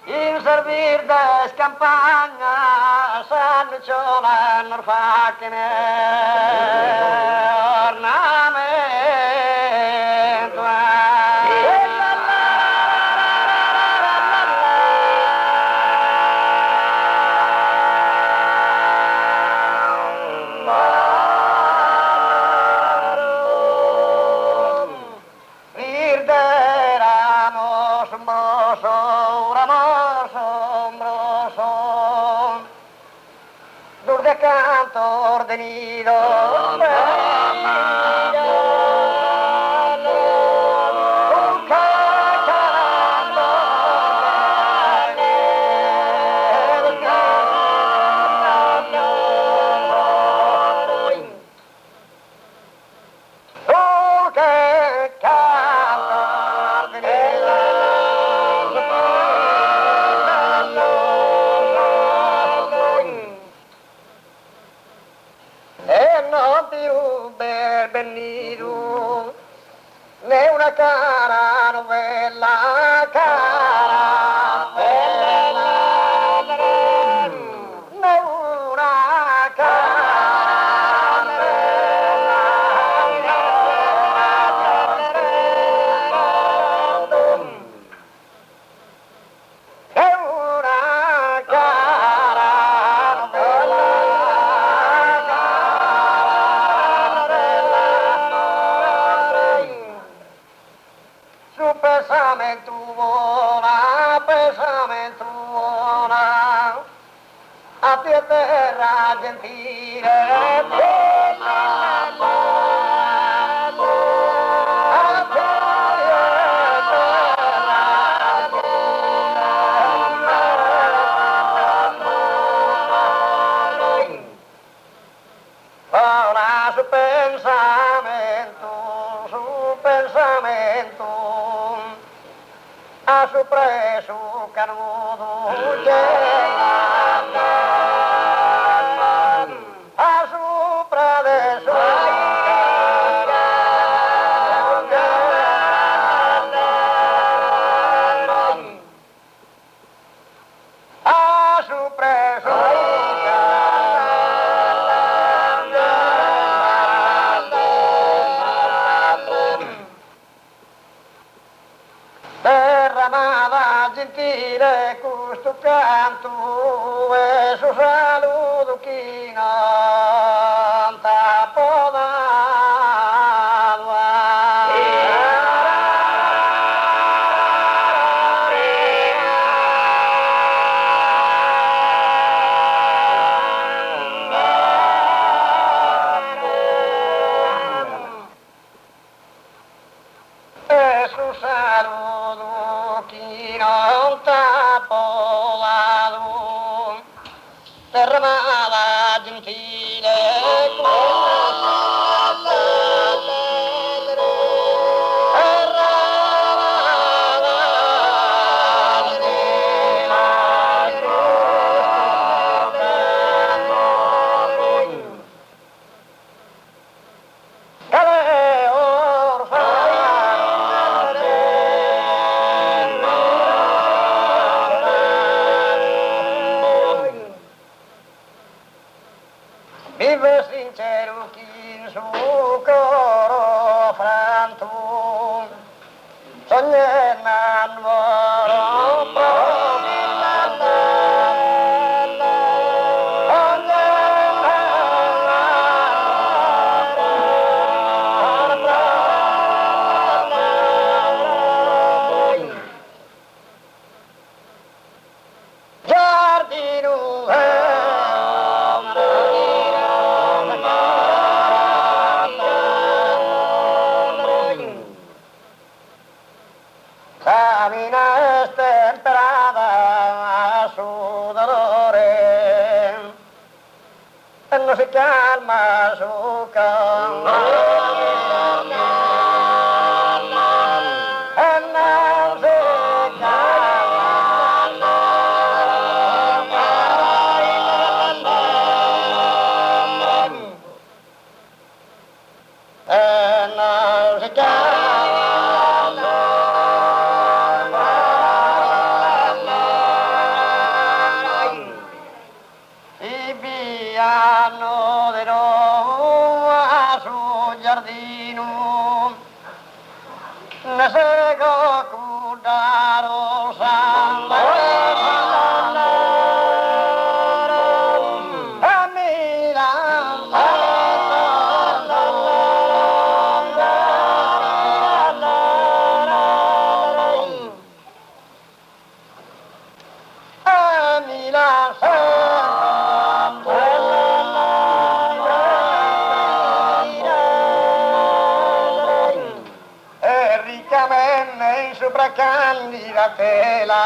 servir de campañas han hecho la norfa que me ornamento. Cantor de nido, venido de una cara novela, cara novela, de una cara novela, de una cara novela. Pesamento buona, a ti terra gentile, ahora su pensamento, a su preso canudo llega, a su pradeso a su preso derramada gentile questo canto e su saluto chi non t'ha su saluto chi non t'ha podato derramada gentile vive sincero chi in suo coro franto sogna non Camina estemperada a su dolore e non si calma su canto e non si calma e non si calma. Ricamente in sopra candidatela